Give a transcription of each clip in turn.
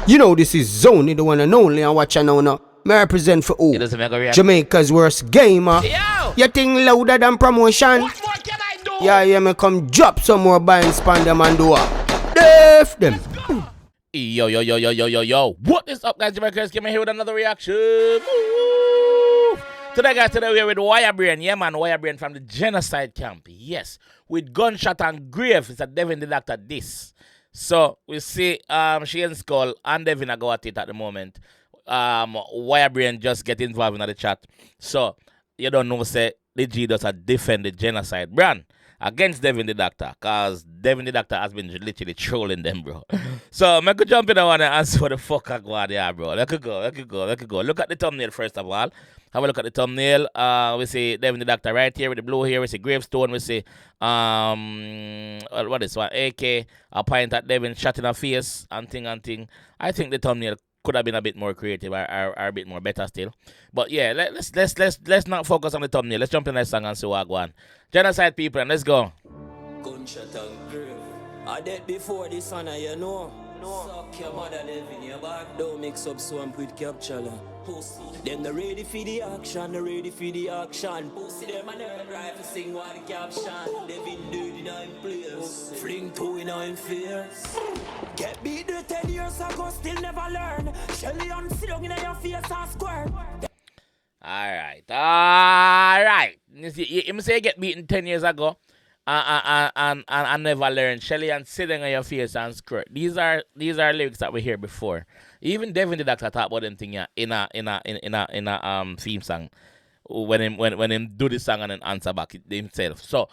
You know this is Zony, the one and only, and watch now. May I represent for who? Jamaica's worst gamer. Yo! You think louder than promotion? What more can I do? Yeah, me come drop some more buying span them and do it. Def them. Yo. What is up, guys? Jamaica came here with another reaction. Woo! Today, guys, we're with Wirebrain. Yeah, man, Wirebrain from the genocide camp. Yes, with Gunshot and Grave. It's a Devindadakta diss. So, we see Shane Skull and Devin are go at it at the moment. Wirebrain just get involved in the chat. So, you don't know, say, the G does a defend the genocide brand against Devindadakta, because Devindadakta has been literally trolling them, bro. So, I could jump in and want to answer what the fuck I go on there, bro. Let it go. Look at the thumbnail first of all. Have a look at the thumbnail. We see Devindadakta right here with the blue here. We see Gravestone. We see, what is one? AK, a point at Devin, shot in her face, and thing. I think the thumbnail could have been a bit more creative or a bit more better still. But yeah, let's not focus on the thumbnail. Let's jump in that song and see what I go on. Genocide people, and let's go. Gunshot and Grave. I did before this one, you know. Suck your mother live in your back. Don't mix up swamp with capture. Pussy. Them the ready for the action, Pussy them and nerd rifle sing while the caption. They been dirty now in players. Fling two in our fears. Get beat the 10 years ago, still never learn. Shelly on sit down in your face and square. Alright. You say you get beaten 10 years ago and never learned. Shelly and sitting on your face and squirt. These are lyrics that we hear before. Even Devindadakta talk about them thing in a theme song when him do the song and then answer back himself. So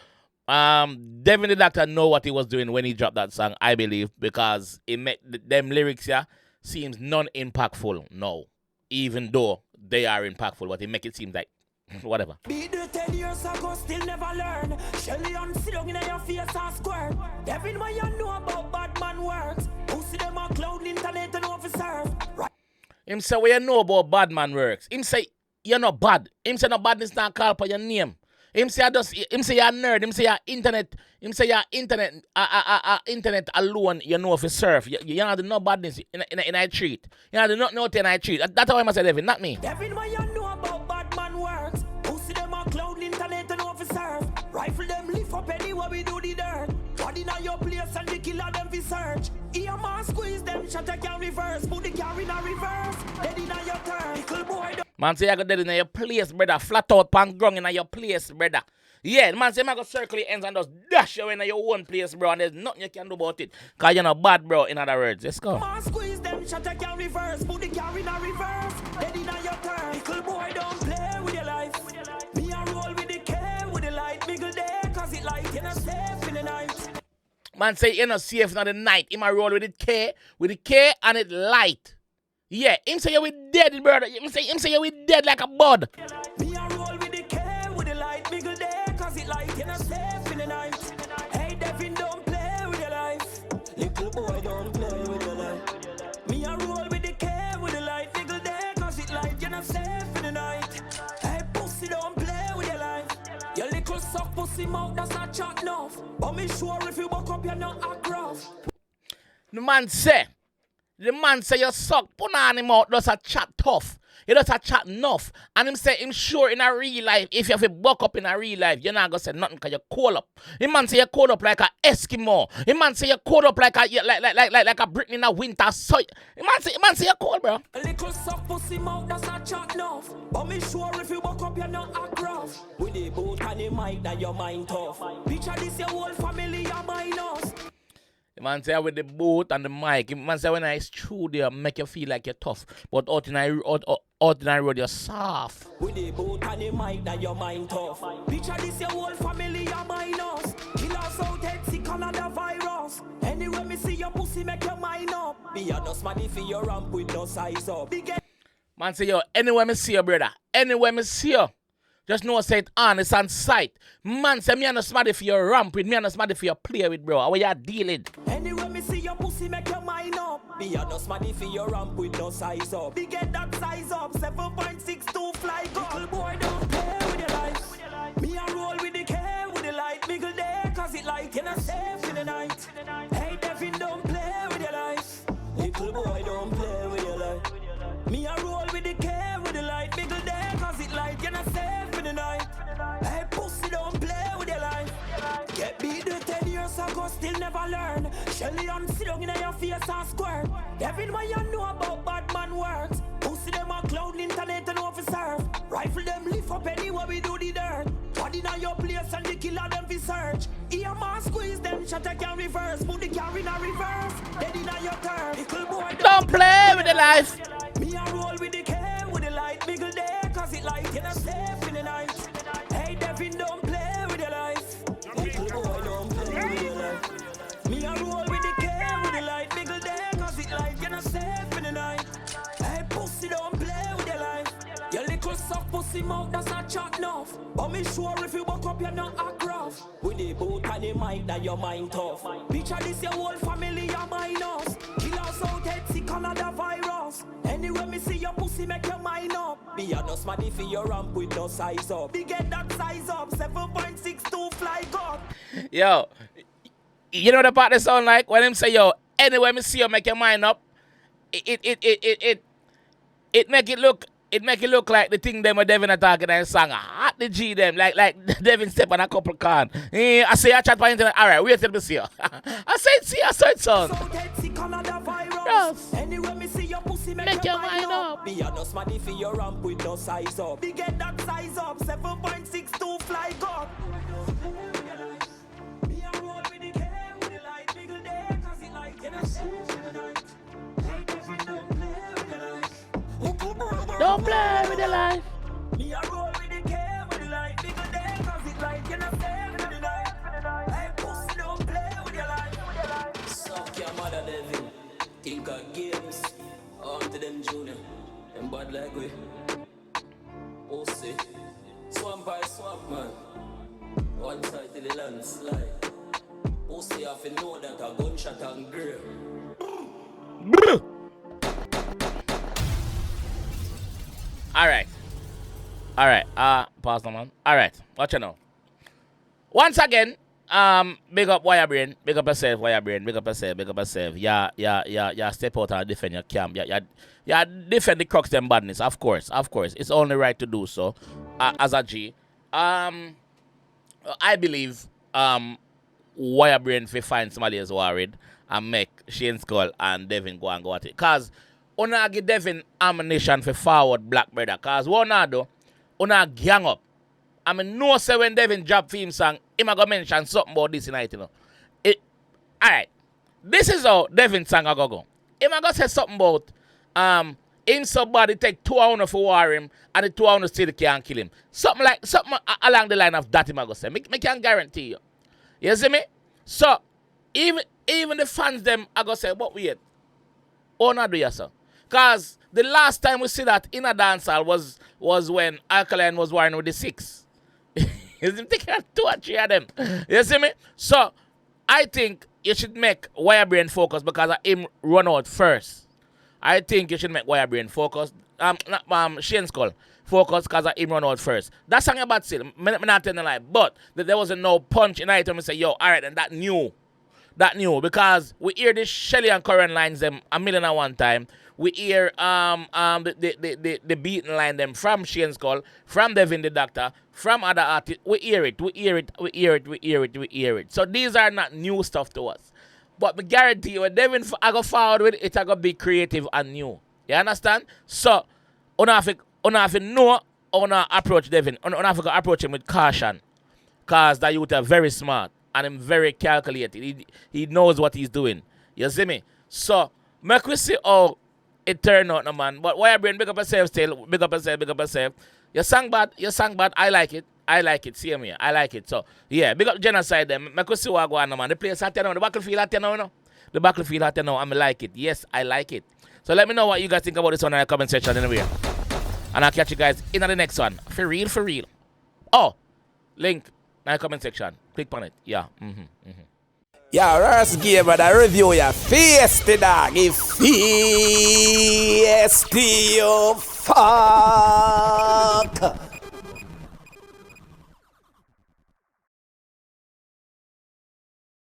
Devindadakta know what he was doing when he dropped that song, I believe, because it made them lyrics seems non-impactful now, even though they are impactful, but it make it seem like whatever. Beat the 10 years ago, still never learn. Shelly on sit down in your face and square. Devin, what you know about bad man works? Who see them on cloud internet and officer? Right. Him say, what you know about bad man works? Him say, you're not bad. Him say, no badness not call for your name. Him say, him say you're a nerd. Him say you're internet. Him say you're internet alone, you know if you surf. You don't do no badness in I treat. You don't do nothing in I treat. That's how I must say, Devin, not me. Devin, what you know about bad man works? Who see them on cloud internet and officer? Rifle them, lift up anywhere we do the dirt. Body in your place and the killer them we search. Ear man squeeze them, shot I can reverse. Put the car in a reverse. Dead in your turn. Little boy. Man say you go dead in your place, brother. Flat out pan grung in your place, brother. Yeah, man say I go circle your ends and just dash you in your own place, bro. And there's nothing you can do about it. Cause you're not bad, bro, in other words. Let's go. Man squeeze them, shot I can reverse. Put the car in a reverse. Dead in your turn. Little boy, don't play with your life. Me a roll with the K with the light. Miggle there, cause it light. You're not safe in the night. Man say you're not safe in the night. Him a roll with the K and it light. Yeah, him say you dead, brother. Him say you dead like a bud. Me a roll with the K with the light. Miggle there, cause it light. You're not safe in the night. Hey, Devin, don't play with your life. Little boy, don't play with your life. Me a roll with the K with the light. Miggle there, cause it light. You're not safe in the night. Hey, pussy, don't play with your life. Your little soft pussy mouth, that's not chat enough. But me sure if you buck up, you're not act rough. The man say you suck, put on him out, does a chat tough. He does a chat enough. And him say him sure in a real life, if you have to buck up in a real life, you're not gonna say nothing because you cold up. Him man say you cold up like a Eskimo. Him man say you cold up like a Britney in a winter so. Him man say you cold, bro. A little soft pussy mouth, that's not chat enough. But me sure if you buck up, you're not act rough. With the boot and the mic, that your mind tough. Picture this, your whole family, your minus. The man say with the boot and the mic. The man say when I studio make you feel like you're tough. But out in I road you're soft. With the boot and the mic that your mind tough. Picture this your whole family your minus. Kill us out head sick on the virus. Anyway me see your pussy make your mind up. Be a dust money for your ramp with no size up. Man say yo, anywhere me see you, brother. Anywhere me see you. Just know say it on, it's on sight. Man say me and somebody for your ramp with, me and somebody for your play with, bro. How you dealing? Anyway me see your pussy make your mind up. Be a dust money for your ramp with no size up. Be get that size up, 7.62 fly go. Little boy don't play with your life. Me a roll with the K with the light. Miggle there cause it light. You're not safe in the night. Hey Devin don't play with your life. Little boy don't play and learn. Shelly and sit down in your face and squirt. Devin, what you know about bad man works? Pussy them a cloud internet and over surf. Rifle them lift up anywhere we do the dirt. Body in your place and the killer them fi search. Ear man squeeze them shut I can reverse. Put the car in a reverse. Dead in your turn. Little boy Don't play with the life. Me a roll with the K with the light. Biggle there cause it light in a safe in the night. Hey Devin, don't play with your life. Little boy don't play with your life. Me a roll with the K with the light. Biggle there cause it light in a safe in the night. Hey pussy, don't play with your life. Your little soft pussy mouth that's not chat enough. But me sure if you buck up you're not act rough. With the boot and the mic that your mind tough. Picture this your whole family your minus. Kill us out head sick another virus. Anyway me see your pussy make your mind up. Be a no smarty for your ramp with no size up. Be get that size up 7.62 fly gun. Yo, you know the part that sound like when him say yo, anyway me see you make your mind up. It make it look like the thing them with Devin attacking and sang hot the G them like Devin step on a couple can. I say I chat by internet. Alright, wait till me see you. I said it son. Yes. Anyway me see your pussy make your mind up. Be a no smarty for your ramp with no size up. Be get that size up 7.62 fly gun. Me a roll with the K with the light. Biggle there cause it light in a shit in the night. Hey Devin, don't play with the light. Don't play with the life. Me a roll with the K with the light. Biggle there cause it light in a safe in the night. Hey pussy, don't play with your life. Suck your mother Devin. Think of games. On to them junior. Them bad like we. Pussy. Swamp by swamp man. One side to the landslide. Pussy have to know that a gunshot and grave. Alright, pause now, man. Alright, watch it now. Once again, big up Wirebrain, big up yourself, Wirebrain, big up yourself. Yeah, step out and defend your camp. Yeah, defend the crux them badness, of course. It's only right to do so, as a G. I believe, Wirebrain fi find somebody else worried and make Shane Skull and Devin go at it. Cause, una give Devin ammunition for forward black brother. Cause what una do, una gang up. I mean, no say when Devin drop theme song, him a go mention something about this tonight, you know. Alright. This is how Devin song a go. Him a go say something about him somebody take 2 hours for war him and the 2 hours still can't kill him. Something along the line of that him a go say. Me can guarantee you. You see me? So even the fans them a go say, what weird? Oh not do you sir? Cause the last time we see that in a dancehall was when Alkaline was warring with the 6. He's taking 2 or 3 of them. You see me? So I think you should make Wirebrain focus because of him run out first. I think you should make Wirebrain focus. Shane Skull focus because of him run out first. That's something about still. I'm not telling a lie. But there wasn't no punch in it. And say, yo, alright, and that new. Because we hear this Shelly and Curran lines them 1,000,001 time. We hear the beaten line them from Shane Skull, from Devindadakta, from other artists. We hear it. So these are not new stuff to us. But I guarantee you, when Devin I go forward with it, I go be creative and new. You understand? So, you have to know how to approach Devin. You have to approach him with caution. Because that youth are very smart and him very calculated. He knows what he's doing. You see me? So, make we see how it turned out, no man. But Wirebrain, big up yourself still. Big up yourself. You sang bad. I like it. See me. I like it. So, yeah, big up Genocide them. Make we see what go on, no man. The place at now. The battlefield at now, no? The battlefield at now. I like it. Yes, I like it. So let me know what you guys think about this one in the comment section anyway. And I'll catch you guys in the next one. For real. Oh, link in the comment section. Click on it. Yeah. Yeah, Rars gave a review your face, the dog. If face, you fuck.